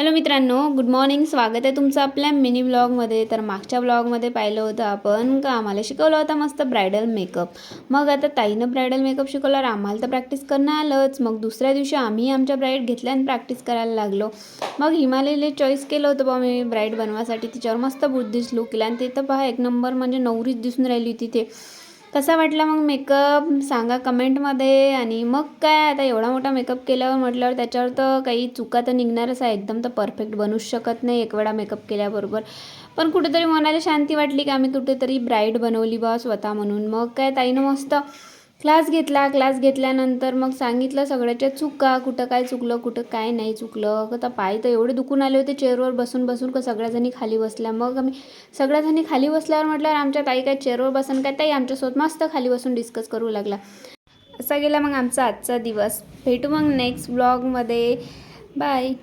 Hello मित्रांनो, good morning. स्वागत आहे तुमचं आपल्या मिनी व्लॉगमध्ये. तर मागच्या व्लॉगमध्ये पाहिलं होतं आपण का आम्हाला शिकवलं होता मस्त ब्रायडल मेकअप. मग आता ताईनं ब्रायडल मेकअप शिकवल्यावर आम्हाला तर प्रॅक्टिस करणं आलंच. मग दुसऱ्या दिवशी आम्ही आमच्या ब्राईड घेतल्या आणि प्रॅक्टिस करायला लागलो. मग हिमालयला चॉईस केलं होतं बा मी ब्राईड बनवासाठी. तिच्यावर मस्त बुद्धिस्ट लुक केला आणि ते तर पहा एक नंबर म्हणजे नवरीच दिसून राहिली होती. ते कसा वाटला मग मेकअप सांगा कमेंटमध्ये. आणि मग काय आता एवढा मोठा मेकअप केल्यावर म्हटल्यावर त्याच्यावर तर काही चुका तर निघणारच आहे. एकदम तर परफेक्ट बनूच शकत नाही एक वेळा मेकअप केल्याबरोबर. पण कुठेतरी मनाला शांती वाटली की आम्ही कुठेतरी ब्राईड बनवली बा स्वतः म्हणून. मग काय ताईनं मस्त क्लास घेतल्यानंतर मग सांगितलं सगळ्याच्या चुका, कुठं काय चुकलं कुठं काय नाही चुकलं. आता पाय तर एवढे दुखून आले होते चेअरवर बसून बसून का सगळ्याजणी खाली बसल्या. मग आम्ही सगळ्याजणी खाली बसल्यावर म्हटल्यावर आमच्या ताई काय चेअरवर बसन काय ताई आमच्यासोबत मस्त खाली बसून डिस्कस करू लागला. असा गेला मग आमचा आजचा दिवस. भेटू मग नेक्स्ट ब्लॉगमध्ये. बाय.